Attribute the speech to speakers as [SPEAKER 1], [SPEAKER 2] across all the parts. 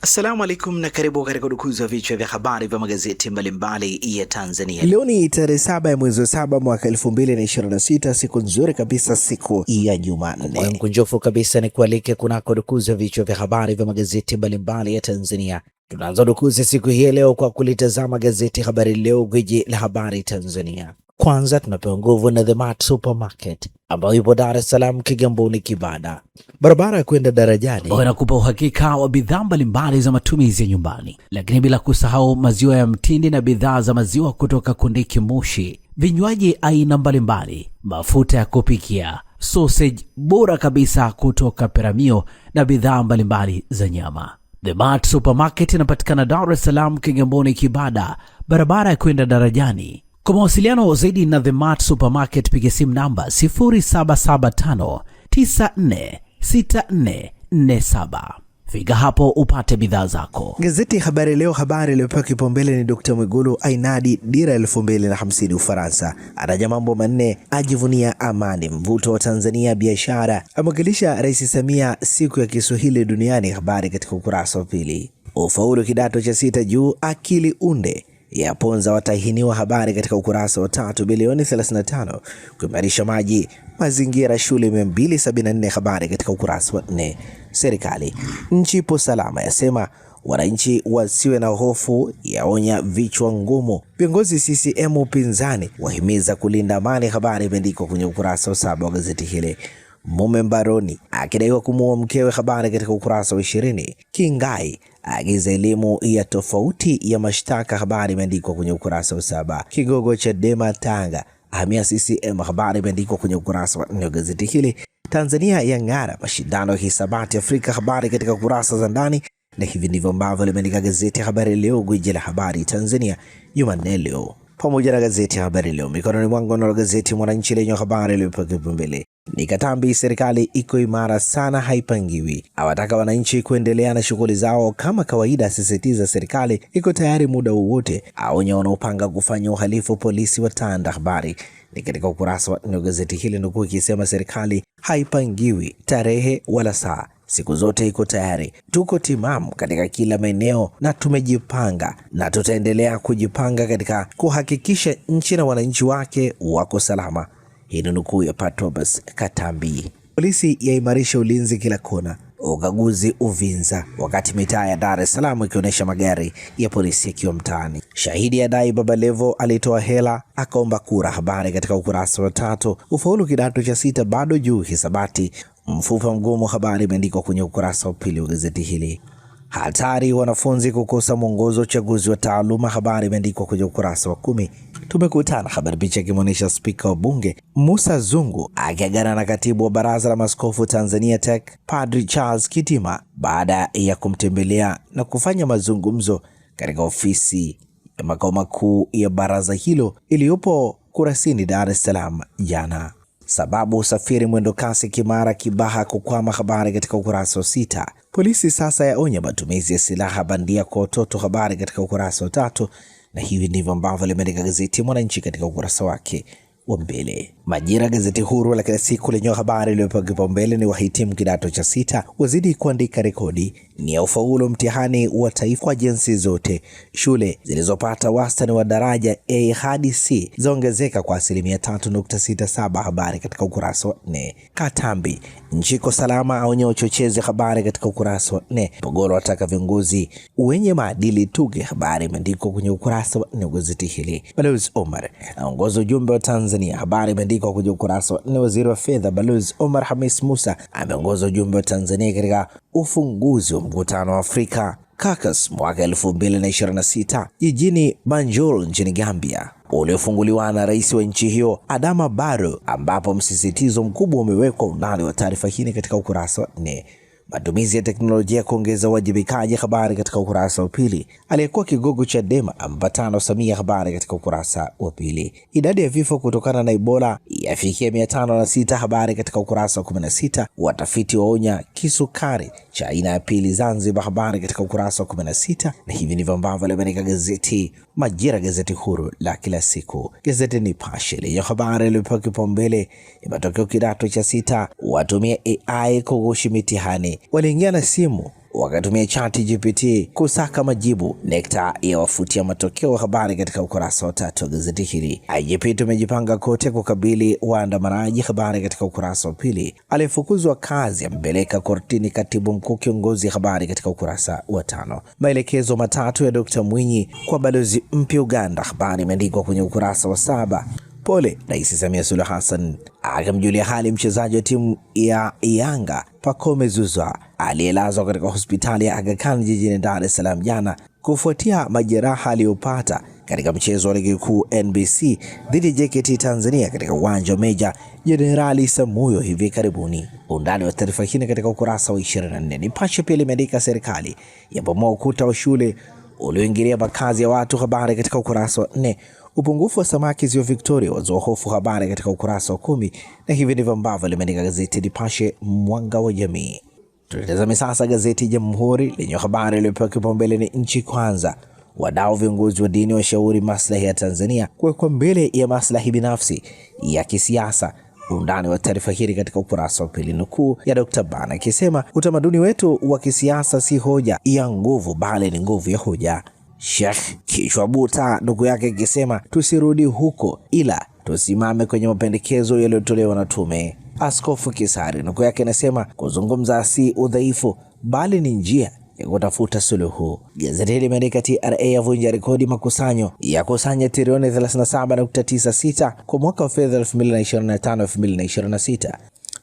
[SPEAKER 1] Assalamu alaikum na karibu katika udukuzi wa vichwa vya habari vya magazeti mbalimbali ya Tanzania.
[SPEAKER 2] Leo ni tarehe 7 ya mwezi wa 7 mwaka 2026, siku nzuri kabisa, siku ya Jumanne.
[SPEAKER 1] Mkunjofu kabisa ni kualike kunako udukuzi wa vichwa vya habari vya magazeti mbalimbali ya Tanzania. Tunaanza udukuzi siku hii leo kwa kulitazama gazeti Habari Leo, gwiji la habari Tanzania. Kwanza tunapewa nguvu na The Mart Supermarket ambayo ipo Dar es Salaam, Kigamboni, Kibada, barabara ya kwenda darajani.
[SPEAKER 3] Wanakupa uhakika wa bidhaa mbalimbali za matumizi ya nyumbani, lakini bila kusahau maziwa ya mtindi na bidhaa za maziwa kutoka Kondiki Moshi, vinywaji aina mbalimbali, mafuta ya kupikia, sausage bora kabisa kutoka Peramio na bidhaa mbalimbali za nyama. The Mart Supermarket inapatikana Dar es Salaam, Kigamboni, Kibada, barabara ya kwenda darajani. Kwa mawasiliano zaidi na The Mart Supermarket piga simu namba 0775946447. Fika hapo upate bidhaa zako.
[SPEAKER 2] Gazeti Habari Leo, habari iliyopewa kipaumbele ni Dr. Mwigulu ainadi dira 2050 Ufaransa, ataja mambo manne, ajivunia amani, mvuto wa Tanzania biashara, amwakilisha Rais Samia siku ya Kiswahili duniani. Habari katika ukurasa wa pili. Ufaulu kidato cha 6 juu, akili unde yaponza watahiniwa. Habari katika ukurasa wa 3. Bilioni 35 kuimarisha maji mazingira shule 274. Habari katika ukurasa wa 4. Serikali nchi ipo salama, yasema wananchi wasiwe na hofu, yaonya vichwa ngumu. Viongozi CCM upinzani wahimiza kulinda amani. Habari imeandikwa kwenye ukurasa wa 7 wa gazeti hili. Mume mbaroni akidaiwa kumuua mkewe. Habari katika ukurasa wa 20. Kingai agiza elimu ya tofauti ya mashtaka. Habari imeandikwa kwenye ukurasa wa 7. Kigogo Chadema Tanga ahamia CCM. Habari imeandikwa kwenye ukurasa wa 4 wa gazeti hili. Tanzania yang'ara mashindano ya hisabati Afrika. Habari katika kurasa za ndani, na hivi ndivyo ambavyo limeandika gazeti Habari Leo, gwiji la habari Tanzania, Jumanne leo. Pamoja na gazeti Habari Leo mikononi mwangu na gazeti Mwananchi lenye habari iliyopewa kipaumbele ni Katambi, serikali iko imara sana, haipangiwi, awataka wananchi kuendelea na shughuli zao kama kawaida, asisitiza serikali iko tayari muda wowote, aonya wanaopanga kufanya uhalifu, polisi watanda. Habari ni katika ukurasa wa 4 gazeti hili, nukuu ikisema serikali haipangiwi tarehe wala saa, siku zote iko tayari, tuko timamu katika kila maeneo na tumejipanga na tutaendelea kujipanga katika kuhakikisha nchi na wananchi wake wako salama. Hii ni nukuu ya Patrobas Katambi. Polisi yaimarisha ulinzi kila kona, ukaguzi Uvinza, wakati mitaa ya Dar es Salaam ikionyesha magari ya polisi yakiwa mtaani. Shahidi adai Baba Levo alitoa hela akaomba kura. Habari katika ukurasa wa 3. Ufaulu kidato cha 6 bado juu hisabati, mfupa mgumu. Habari imeandikwa kwenye ukurasa wa 2 wa gazeti hili. Hatari wanafunzi kukosa mwongozo uchaguzi wa taaluma. Habari imeandikwa kwenye ukurasa wa 10. Tumekutana, habari picha ikimwonyesha spika wa bunge Musa Zungu akiagana na katibu wa baraza la maaskofu Tanzania TEC Padri Charles Kitima baada ya kumtembelea na kufanya mazungumzo katika ofisi ya makao makuu ya baraza hilo iliyopo Kurasini, Dar es Salaam jana. Sababu usafiri mwendo kasi Kimara Kibaha kukwama. Habari katika ukurasa wa 6. Polisi sasa yaonya matumizi ya silaha bandia kwa watoto. Habari katika ukurasa wa 3. Na hivi ndivyo ambavyo limeandika gazeti Mwananchi katika ukurasa wake wa mbele. Majira, gazeti huru la kila siku lenye habari iliyopewa kipaumbele ni wahitimu kidato cha 6 wazidi kuandika rekodi, ni ya ufaulu mtihani wa taifa kwa jinsi zote. Shule zilizopata wastani wa daraja A hadi C zaongezeka kwa 3.67. Habari katika ukurasa wa 4. Katambi nchi iko salama, aonya uchochezi. Habari katika ukurasa wa 4. Pogoro ataka viongozi wenye maadili tuge. Habari imeandikwa kwenye ukurasa wa 4 gazeti hili. Balozi Omar aongoza ujumbe wa Tanzania. Habari imeandikwa kwenye ukurasa wa 4. Waziri wa fedha Balozi Omar Hamis Musa ameongoza ujumbe wa Tanzania katika ufunguzi wa mkutano wa Afrika Caucus mwaka 2026 jijini Banjul nchini Gambia, uliofunguliwa na rais wa nchi hiyo Adama Barrow, ambapo msisitizo mkubwa umewekwa. Undani wa taarifa hii katika ukurasa wa 4. Matumizi ya teknolojia kuongeza uwajibikaji. Habari katika ukurasa wa 2. Aliyekuwa kigogo Chadema ampatano Samia. Habari katika ukurasa wa 2. Idadi ya vifo kutokana na Ebola yafikia 506. Habari katika ukurasa wa 16. Watafiti waonya kisukari cha aina ya pili Zanzibar. Habari katika ukurasa wa 16. Na hivi ndivyo ambavyo limeandika gazeti Majira, gazeti huru la kila siku. Gazeti Nipashe lenye habari iliyopewa kipaumbele ni matokeo kidato cha 6 watumia AI kughushi mitihani. Waliingia na simu wakatumia ChatGPT kusaka majibu. NECTA yawafutia matokeo, habari katika ukurasa wa 3 wa gazeti hili. IGP tumejipanga kote kukabili waandamanaji, habari katika ukurasa wa 2. Aliyefukuzwa kazi ampeleka kortini katibu mkuu kiongozi, habari katika ukurasa wa 5. Maelekezo matatu ya Dr. Mwinyi kwa balozi mpya Uganda, habari imeandikwa kwenye ukurasa wa 7. Pole Rais Samia Suluhu Hassan akamjulia hali mchezaji wa timu ya Yanga Pacome Zouzoua aliyelazwa katika hospitali ya Aga Khan jijini Dar es Salaam jana kufuatia majeraha aliyopata katika mchezo wa ligi kuu NBC dhidi ya JKT Tanzania katika uwanja wa Meja Jenerali Samuyo hivi karibuni. Undani wa taarifa hii katika ukurasa wa 24. Nipashe pia limeandika serikali yabomoa ukuta wa shule ulioingilia makazi ya watu, habari katika ukurasa wa 4. Upungufu wa samaki Ziwa Victoria wazua hofu, habari katika ukurasa wa 10. Na hivi ndivyo ambavyo limeandika gazeti Nipashe mwanga wa jamii. Tutazame sasa gazeti Jamhuri lenye habari iliyopewa kipaumbele ni nchi kwanza. Wadau viongozi wa dini washauri maslahi ya Tanzania kuwekwa mbele ya maslahi binafsi ya kisiasa. Undani wa taarifa hii katika ukurasa wa 2. Nukuu ya Dr. Bana akisema utamaduni wetu wa kisiasa si hoja ya nguvu bali ni nguvu ya hoja. Sheikh Kishwabuta ndugu yake akisema tusirudi huko ila tusimame kwenye mapendekezo yaliyotolewa na tume. Askofu Kisari ndugu yake anasema kuzungumza si udhaifu bali ni njia ya kutafuta suluhu. Gazeti hili limeandika TRA yavunja rekodi makusanyo ya kusanya trilioni 37.96 kwa mwaka wa fedha 2025-2026.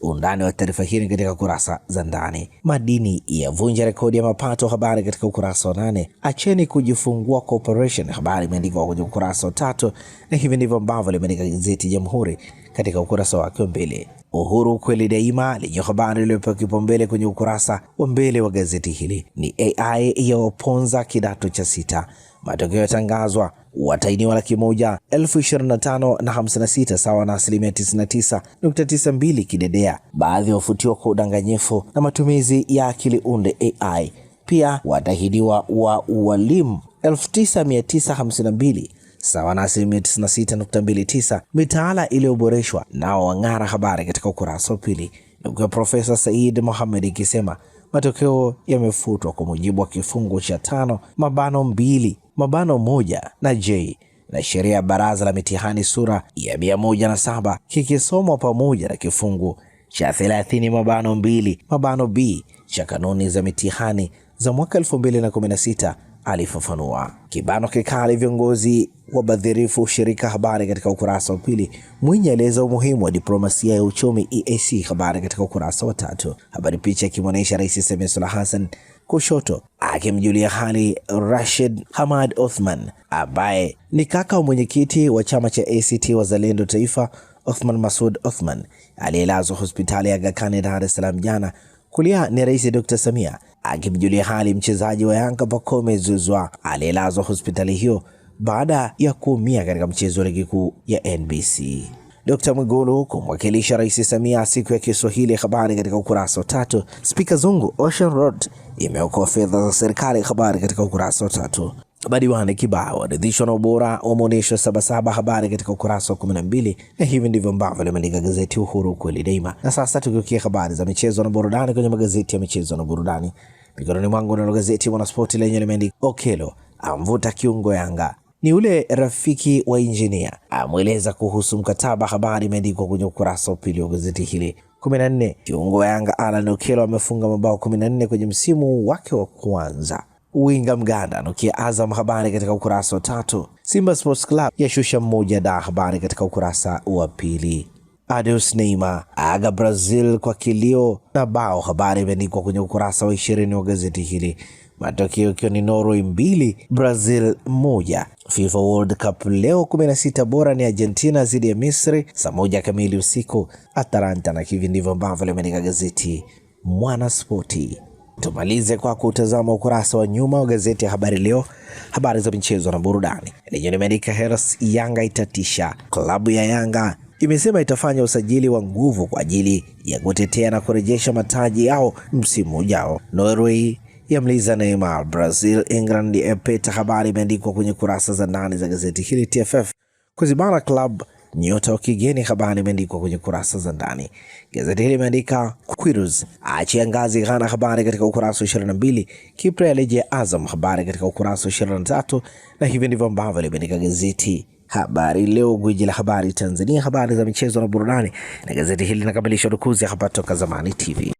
[SPEAKER 2] Undani wa taarifa hii katika kurasa za ndani. Madini yavunja rekodi ya mapato, habari katika ukurasa wa 8. Acheni kujifungua corporation, habari imeandikwa kwenye ukurasa wa 3. Na hivi ndivyo ambavyo limeandika gazeti Jamhuri katika ukurasa wake wa mbele. Uhuru kweli daima lenye habari iliyopewa kipaumbele kwenye ukurasa wa mbele wa gazeti hili ni AI ya waponza kidato cha 6. Matokeo yatangazwa, watainiwa 125,026 sawa na 99.92 kidedea. Baadhi wafutiwa kwa udanganyifu na matumizi ya akili unde AI. Pia watahidiwa wa walimu 9,952 sawa na 96.29. Mitaala iliyoboreshwa nao wang'ara, habari katika ukurasa wa 2. Nukuu Profesa Said Mohamed ikisema matokeo yamefutwa kwa mujibu wa kifungu cha 5(2)(1) na J na sheria ya baraza la mitihani sura ya 107 kikisomwa pamoja na kifungu cha 30(2)(b) cha kanuni za mitihani za mwaka 2016. Alifafanua kibano kikali viongozi wabadhirifu ushirika, habari katika ukurasa wa 2. Mwinyi eleza umuhimu wa diplomasia ya uchumi EAC, habari katika ukurasa wa 3. Habari picha ikimwonyesha Rais Samia Suluhu Hassan kushoto akimjulia hali Rashid Hamad Othman ambaye ni kaka wa mwenyekiti wa chama cha ACT Wazalendo Taifa Othman Masoud Othman aliyelazwa hospitali ya Aga Khan Dar es Salaam jana. Kulia ni Rais Dr. Samia akimjulia hali mchezaji wa Yanga Pacome Zouzoua aliyelazwa hospitali hiyo baada ya kuumia katika mchezo wa ligi kuu ya NBC. Dr. Mwigulu kumwakilisha Rais Samia siku ya Kiswahili, habari katika ukurasa wa 3. Spika Zungu Ocean Road imeokoa fedha za serikali, habari katika ukurasa wa 3. Madiwani kibao waridhishwa na ubora wa maonyesho Sabasaba, habari katika ukurasa wa 12. Na hivi ndivyo ambavyo limeandika gazeti Uhuru kweli daima. Na sasa tukiukia habari za michezo na burudani kwenye magazeti ya michezo na burudani. Mikononi mwangu na gazeti Mwanaspoti lenye limeandika Okello amvuta kiungo Yanga. Ni ule rafiki wa injinia amweleza kuhusu mkataba, habari imeandikwa kwenye ukurasa wa 2 wa gazeti hili. 14. Kiungo wa Yanga Alan Okello amefunga mabao 14 kwenye msimu wake wa kwanza. Winga Mganda anukia Azam, habari katika ukurasa wa 3. Simba Sports Club yashusha mmoja da, habari katika ukurasa wa 2. Adeus Neymar aga Brazil kwa kilio na bao, habari imeandikwa kwenye ukurasa wa 20 wa gazeti hili. Matokeo ikiwa ni Norway 2 Brazil 1. FIFA World Cup leo 16 bora ni Argentina dhidi ya Misri saa 1 kamili usiku Atalanta. Na hivi ndivyo ambavyo limeandika gazeti Mwanaspoti. Tumalize kwa kutazama ukurasa wa nyuma wa gazeti ya Habari Leo, habari za michezo na burudani. Lenye limeandika Heras Yanga itatisha. Klabu ya Yanga imesema itafanya usajili wa nguvu kwa ajili ya kutetea na kurejesha mataji yao msimu ujao. Norway yamliza Neymar, Brazil England epeta, habari imeandikwa kwenye kurasa za ndani za gazeti hili. TFF kuzibana club nyota wa kigeni, habari imeandikwa kwenye kurasa za ndani. Gazeti hili limeandika Queiroz aachia ngazi Ghana, habari katika ukurasa wa 22. Kipre alejea Azam, habari katika ukurasa wa 23, na hivi ndivyo ambavyo limeandika gazeti Habari Leo, gwiji la habari Tanzania, habari za michezo na burudani. Na gazeti hili linakamilisha rukuzi hapa Toka Zamani TV.